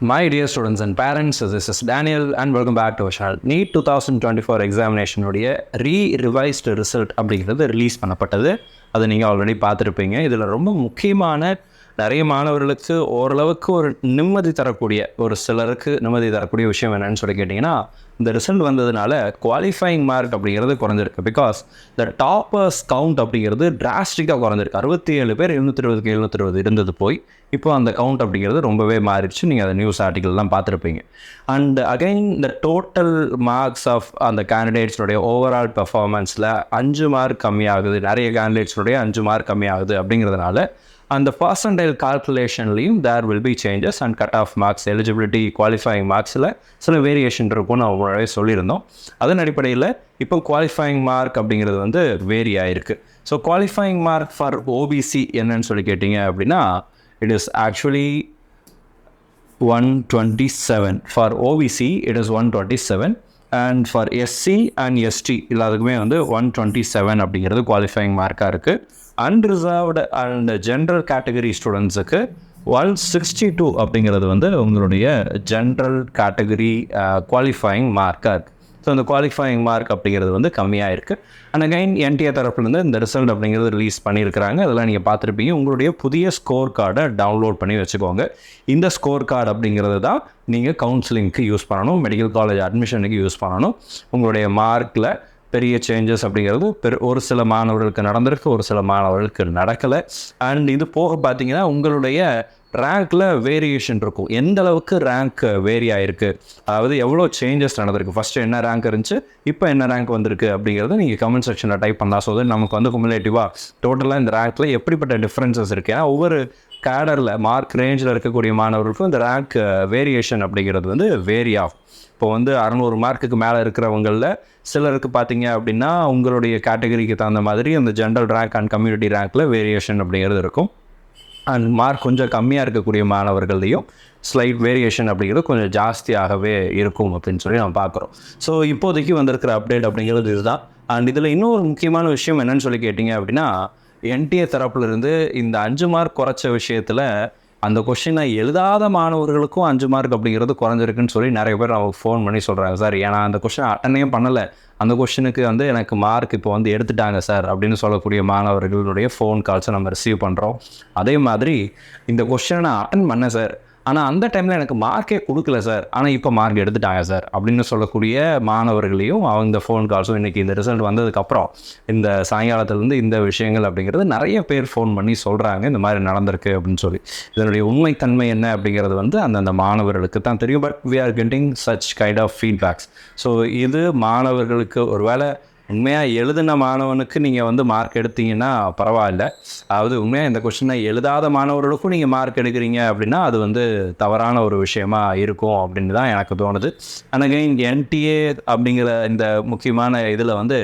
My dear students and parents, this is Daniel and welcome back to our channel. NEET 2024 examination உடைய revised result அப்படிங்கிறது release பண்ணப்பட்டது. அதை நீங்கள் already பார்த்துருப்பீங்க. இதில் ரொம்ப முக்கியமான நிறைய மாணவர்களுக்கு ஓரளவுக்கு ஒரு நிம்மதி தரக்கூடிய ஒரு சிலருக்கு நிம்மதி தரக்கூடிய விஷயம் என்னன்னு சொல்லி கேட்டிங்கன்னா, இந்த ரிசல்ட் வந்ததுனால குவாலிஃபைங் மார்க் அப்படிங்கிறது குறைஞ்சிருக்கு. பிகாஸ் இந்த டாப்பர்ஸ் கவுண்ட் அப்படிங்கிறது டிராஸ்டிக்காக குறைஞ்சிருக்கு. 67 பேர் 720க்கு 720 இருந்தது போய் இப்போ அந்த கவுண்ட் அப்படிங்கிறது ரொம்பவே மாறிடுச்சு. நீங்கள் அந்த நியூஸ் ஆர்டிக்கல்லாம் பார்த்துருப்பீங்க. அண்ட் அகைன் இந்த டோட்டல் மார்க்ஸ் ஆஃப் அந்த கேண்டிடேட்ஸுடைய ஓவரால் பெர்ஃபார்மன்ஸில் 5 மார்க் கம்மியாகுது. நிறைய கேண்டிடேட்ஸுடைய 5 மார்க் கம்மியாகுது அப்படிங்கிறதுனால அந்த பர்சன்டைல் கால்குலேஷன்லேயும் there will be changes and cut off marks eligibility qualifying மார்க்ஸில் சில வேரியேஷன் இருக்கும்னு நம்ம முன்னாடியே சொல்லியிருந்தோம். அதன் அடிப்படையில் இப்போ குவாலிஃபைங் மார்க் அப்படிங்கிறது வந்து வேரி ஆகிருக்கு. So qualifying mark for OBC என்னன்னு சொல்லி கேட்டிங்க அப்படின்னா, it is actually 127. For OBC it is 127 and for SC and ST எல்லாத்துக்குமே வந்து 127 அப்படிங்கிறது குவாலிஃபைங் மார்க்காக இருக்குது. அன்ரிசர்வ்டு அண்ட் ஜென்ரல் கேட்டகரி ஸ்டூடெண்ட்ஸுக்கு 162 அப்படிங்கிறது வந்து உங்களுடைய ஜென்ரல் கேட்டகரி குவாலிஃபைங் மார்க்காக இருக்குது. ஸோ இந்த குவாலிஃபைங் மார்க் அப்படிங்கிறது வந்து கம்மியாக இருக்குது. அண்ட் அகைன் என்டிஏ தரப்புலேருந்து இந்த ரிசல்ட் அப்படிங்கிறது ரிலீஸ் பண்ணியிருக்கிறாங்க. அதெல்லாம் நீங்கள் பார்த்துருப்பீங்க. உங்களுடைய புதிய ஸ்கோர் கார்டை டவுன்லோட் பண்ணி வச்சுக்கோங்க. இந்த ஸ்கோர் கார்டு அப்படிங்கிறது தான் நீங்கள் கவுன்சிலிங்க்கு யூஸ் பண்ணணும், மெடிக்கல் காலேஜ் அட்மிஷனுக்கு யூஸ் பண்ணணும். உங்களுடைய மார்க்கில் பெரிய சேஞ்சஸ் அப்படிங்கிறது ஒரு சில மாணவர்களுக்கு நடந்திருக்கு, ஒரு சில மாணவர்களுக்கு நடக்கலை. அண்ட் இது போக பார்த்தீங்கன்னா உங்களுடைய ரேங்க்கில் வேரியேஷன் இருக்கும். எந்த அளவுக்கு ரேங்க் வேரி ஆகிருக்கு, அதாவது எவ்வளோ சேஞ்சஸ் நடந்திருக்கு, ஃபஸ்ட்டு என்ன ரேங்க் இருந்துச்சு, இப்போ என்ன ரேங்க் வந்திருக்கு அப்படிங்கிறத நீங்கள் கமெண்ட் செக்ஷனில் டைப் பண்ணலாம். ஸோ நமக்கு வந்து குமுலேட்டிவாக டோட்டலாக இந்த ரேங்க்கில் எப்படிப்பட்ட டிஃப்ரென்சஸ் இருக்குது. ஏன்னா ஒவ்வொரு கேடரில் மார்க் ரேஞ்சில் இருக்கக்கூடிய மாணவர்களுக்கும் இந்த ரேங்க் வேரியேஷன் அப்படிங்கிறது வந்து வேரி ஆகும். இப்போ வந்து 600 மார்க்குக்கு மேலே இருக்கிறவங்களில் சிலருக்கு பார்த்தீங்க அப்படின்னா உங்களுடைய கேட்டகரிக்கு தகுந்த மாதிரி அந்த ஜென்ரல் ரேங்க் அண்ட் கம்யூனிட்டி ரேங்க்கில் வேரியேஷன் அப்படிங்கிறது இருக்கும். அண்ட் மார்க் கொஞ்சம் கம்மியாக இருக்கக்கூடிய மாணவர்கள்லையும் ஸ்லைட் வேரியேஷன் அப்படிங்கிறது கொஞ்சம் ஜாஸ்தியாகவே இருக்கும் அப்படின்னு சொல்லி நம்ம பார்க்குறோம். ஸோ இப்போதைக்கு வந்திருக்கிற அப்டேட் அப்படிங்கிறது இதுதான். அண்ட் இதில் இன்னொரு முக்கியமான விஷயம் என்னன்னு சொல்லி கேட்டிங்க அப்படின்னா, என்டிஏ தரப்புலேருந்து இந்த 5 மார்க் குறைச்ச விஷயத்தில் அந்த கொஷினை எழுதாத மாணவர்களுக்கும் 5 மார்க் அப்படிங்கிறது குறைஞ்சிருக்குன்னு சொல்லி நிறைய பேர் அவங்க ஃபோன் பண்ணி சொல்கிறாங்க. சார் ஏன்னா அந்த கொஷின் அட்டனே பண்ணலை, அந்த கொஷினுக்கு வந்து எனக்கு மார்க் இப்போ வந்து எடுத்துட்டாங்க சார் அப்படின்னு சொல்லக்கூடிய மாணவர்களுடைய ஃபோன் கால்ஸை நம்ம ரிசீவ் பண்ணுறோம். அதே மாதிரி இந்த கொஷினை நான் அட்டன் பண்ணேன் சார், ஆனால் அந்த டைமில் எனக்கு மார்க்கே கொடுக்கல சார், ஆனால் இப்போ மார்க் எடுத்துட்டாங்க சார் அப்படின்னு சொல்லக்கூடிய மாணவர்களையும் அவங்க ஃபோன் கால்ஸும் இன்றைக்கி இந்த ரிசல்ட் வந்ததுக்கப்புறம் இந்த சாயங்காலத்துலேருந்து இந்த விஷயங்கள் அப்படிங்கிறது நிறைய பேர் ஃபோன் பண்ணி சொல்கிறாங்க இந்த மாதிரி நடந்திருக்கு அப்படின்னு சொல்லி. இதனுடைய உண்மைத்தன்மை என்ன அப்படிங்கிறது வந்து அந்தந்த மாணவர்களுக்கு தான் தெரியும். But we are getting such kind of feedbacks. So இது மாணவர்களுக்கு ஒருவேளை உண்மையாக எழுதின மாணவனுக்கு நீங்கள் வந்து மார்க் எடுத்தீங்கன்னா பரவாயில்ல, அதாவது உண்மையாக இந்த கொஸ்டினை எழுதாத மாணவர்களுக்கும் நீங்கள் மார்க் எடுக்கிறீங்க அப்படின்னா அது வந்து தவறான ஒரு விஷயமா இருக்கும் அப்படின்னு தான் எனக்கு தோணுது. ஆனால் அகைன் என்டிஏ அப்படிங்கிற இந்த முக்கியமான இதில் வந்து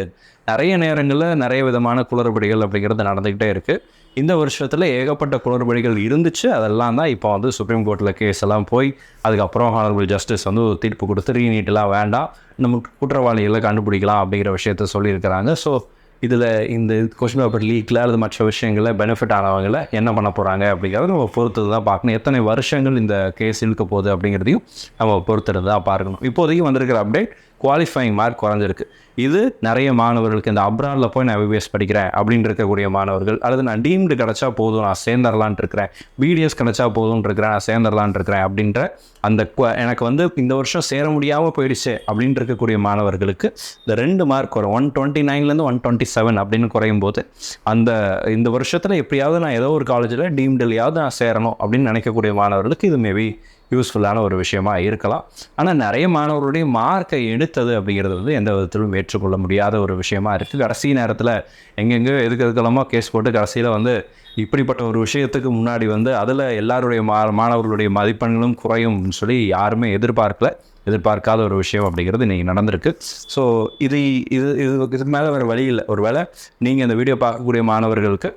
நிறைய நேரங்களில் நிறைய விதமான குளறுபடிகள் அப்படிங்கிறது நடந்துக்கிட்டே இருக்குது. இந்த வருஷத்தில் ஏகப்பட்ட குளறுபடிகள் இருந்துச்சு. அதெல்லாம் தான் இப்போ வந்து சுப்ரீம் கோர்ட்டில் கேஸ் எல்லாம் போய் அதுக்கப்புறம் ஹானரபிள் ஜஸ்டிஸ் வந்து தீர்ப்பு கொடுத்து ரீநீட்டெலாம் வேண்டாம், நம்ம குற்றவாளிகளை கண்டுபிடிக்கலாம் அப்படிங்கிற விஷயத்த சொல்லியிருக்கிறாங்க. ஸோ இதில் இந்த கொஸ்டின் பேப்பர் லீக்கில் அல்லது மற்ற விஷயங்களில் பெனிஃபிட் ஆனவங்களை என்ன பண்ண போகிறாங்க அப்படிங்கிறத நம்ம பொறுத்து தான் பார்க்கணும். எத்தனை வருஷங்கள் இந்த கேஸ் இழுக்க போகுது அப்படிங்கிறதையும் நம்ம பொறுத்துறது தான் பார்க்கணும். இப்போதைக்கு வந்திருக்கிற அப்டேட் குவாலிஃபைங் மார்க் குறைஞ்சிருக்கு. இது நிறைய மாணவர்களுக்கு இந்த அப்ராடில் போய் நான் எம்பிபிஎஸ் படிக்கிறேன் அப்படின்னு இருக்கக்கூடிய மாணவர்கள், அல்லது நான் டீம்டு கிடச்சா போதும் நான் சேர்ந்துடலான்ட்டு இருக்கிறேன், பிடிஎஸ் கிடச்சா போதும்னு இருக்கிறேன் நான் சேர்ந்துடலான்ட்டு இருக்கிறேன் அப்படின்ற அந்த எனக்கு வந்து இந்த வருஷம் சேர முடியாமல் போயிடுச்சு அப்படின்னு இருக்கக்கூடிய மாணவர்களுக்கு இந்த 2 மார்க் வரும். 129லேருந்து 127 அப்படின்னு குறையும் போது இந்த வருஷத்தில் எப்படியாவது நான் ஏதோ ஒரு காலேஜில் டீம்டுலையாவது நான் சேரணும் அப்படின்னு நினைக்கக்கூடிய மாணவர்களுக்கு இது மேபி யூஸ்ஃபுல்லான ஒரு விஷயமா இருக்கலாம். ஆனால் நிறைய மாணவர்களுடைய மார்க்கை எடுத்தது அப்படிங்கிறது வந்து எந்த விதத்திலும் ஏற்றுக்கொள்ள முடியாத ஒரு விஷயமா இருக்குது. கடைசி நேரத்தில் எங்கெங்கோ எதுக்கெல்லாமோ கேஸ் போட்டு கடைசியில் வந்து இப்படிப்பட்ட ஒரு விஷயத்துக்கு முன்னாடி வந்து அதில் எல்லாருடைய மாணவர்களுடைய மதிப்பெண்களும் குறையும் சொல்லி யாருமே எதிர்பார்க்காத ஒரு விஷயம் அப்படிங்கிறது இன்றைக்கி நடந்திருக்கு. ஸோ இதுக்கு மேலே வேறு வழி இல்லை. ஒரு வேளை நீங்கள் இந்த வீடியோ பார்க்கக்கூடிய மாணவர்களுக்கு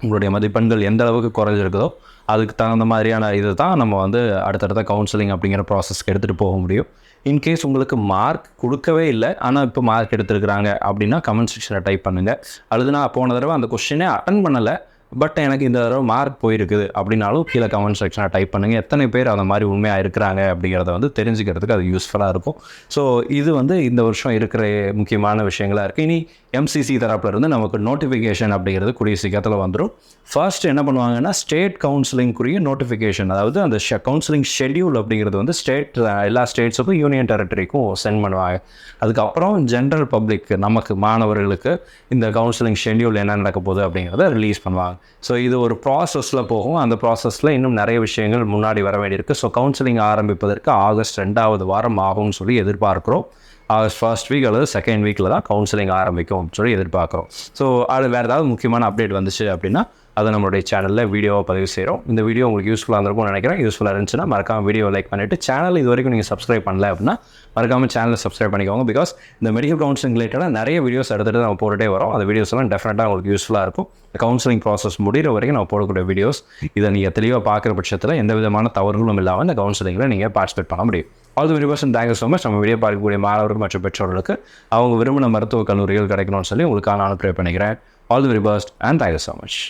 உங்களுடைய மதிப்பெண்கள் எந்த அளவுக்கு குறைஞ்சிருக்குதோ அதுக்கு தகுந்த மாதிரியான இது தான் நம்ம வந்து அடுத்தடுத்த கவுன்சிலிங் அப்படிங்கிற ப்ராசஸ்க்கு எடுத்துகிட்டு போக முடியும். இன்கேஸ் உங்களுக்கு மார்க் கொடுக்கவே இல்லை ஆனால் இப்போ மார்க் எடுத்துருக்குறாங்க அப்படின்னா கமெண்ட் செக்ஷனில் டைப் பண்ணுங்கள். அல்லது நான் போன தடவை அந்த கொஸ்டினே அட்டன் பண்ணலை பட் எனக்கு இந்த தடவை மார்க் போயிருக்குது அப்படின்னாலும் கீழே கமெண்ட் செக்ஷனில் டைப் பண்ணுங்கள். எத்தனை பேர் அந்த மாதிரி உண்மையாக இருக்கிறாங்க அப்படிங்கிறத வந்து தெரிஞ்சுக்கிறதுக்கு அது யூஸ்ஃபுல்லாக இருக்கும். ஸோ இது வந்து இந்த வருஷம் இருக்கிற முக்கியமான விஷயங்களாக இருக்குது. இனி எம்சிசி தரப்பில் இருந்து நமக்கு நோட்டிஃபிகேஷன் அப்படிங்கிறது கூடிய சீக்கிரத்தில் வந்துடும். ஃபர்ஸ்ட் என்ன பண்ணுவாங்கன்னா ஸ்டேட் கவுன்சிலிங்குரிய நோட்டிஃபிகேஷன், அதாவது அந்த கவுன்சிலிங் ஷெட்யூல் அப்படிங்கிறது வந்து எல்லா ஸ்டேட்ஸுக்கும் யூனியன் டெரிட்டரிக்கும் சென்ட் பண்ணுவாங்க. அதுக்கப்புறம் ஜென்ரல் பப்ளிக் நமக்கு மாணவர்களுக்கு இந்த கவுன்சிலிங் ஷெட்யூல் என்ன நடக்க போகுது அப்படிங்கிறத ரிலீஸ் பண்ணுவாங்க. ஸோ இது ஒரு ப்ராசஸில் போகும். அந்த ப்ராசஸில் இன்னும் நிறைய விஷயங்கள் முன்னாடி வர வேண்டியிருக்கு. ஸோ கவுன்சிலிங் ஆரம்பிப்பதற்கு ஆகஸ்ட் 2வது வாரம் ஆகும்னு சொல்லி எதிர்பார்க்குறோம். ஆகஸ்ட் ஃபர்ஸ்ட் வீக் அல்லது செகண்ட் வீக்கில் தான் கவுன்சிலிங் ஆரம்பிக்கும் சொல்லி எதிர்பார்க்குறோம். ஸோ அது வேறு ஏதாவது முக்கியமான அப்டேட் வந்துச்சு அப்படின்னா அதை நம்மளுடைய சேனலில் வீடியோவை பதிவு செய்கிறோம். இந்த வீடியோ உங்களுக்கு யூஸ்ஃபுல்லாக இருந்திருக்கும்னு நினைக்கிறேன். யூஸ்ஃபுல்லாக இருந்துச்சுன்னா மறக்காமல் வீடியோ லைக் பண்ணிவிட்டு சேனல் இது வரைக்கும் நீங்கள் சப்ஸ்கிரைப் பண்ணல அப்படின்னா மறக்காமல் சேனலை சப்ஸ்கிரைப் பண்ணிக்கோங்க. பிகாஸ் இந்த மெடிக்கல் கவுன்சிலிங் ரிலேட்டடாக நிறைய வீடியோஸ் எடுத்துகிட்டு நம்ம போட்டுகிட்டே வரோம். அந்த வீடியோஸ் எல்லாம் டெஃபினட்டாக உங்களுக்கு யூஸ்ஃபுல்லாக இருக்கும். கவுன்சிலிங் ப்ராசஸ் முடிகிற வரைக்கும் நம்ம போடக்கூடிய வீடியோஸ் இதை நீங்கள் தெளிவாக பார்க்குற பட்சத்தில் எந்த விதமான தவறுகளும் இல்லாமல் இந்த கவுன்சிலிங்கில் நீங்கள் பார்ட்டிசிபேட் பண்ண முடியும். All the very best and thank you so much. நம்ம வீடியோ பார்க்கக்கூடிய மாணவர்கள் மற்றும் பெற்றோர்களுக்கு அவங்க விரும்பின மருத்துவக் கல்லூரிகள் கிடைக்கணும்னு சொல்லி உங்களுக்காக நான் ப்ரே பண்ணிக்கிறேன். All the very best and thank you so much.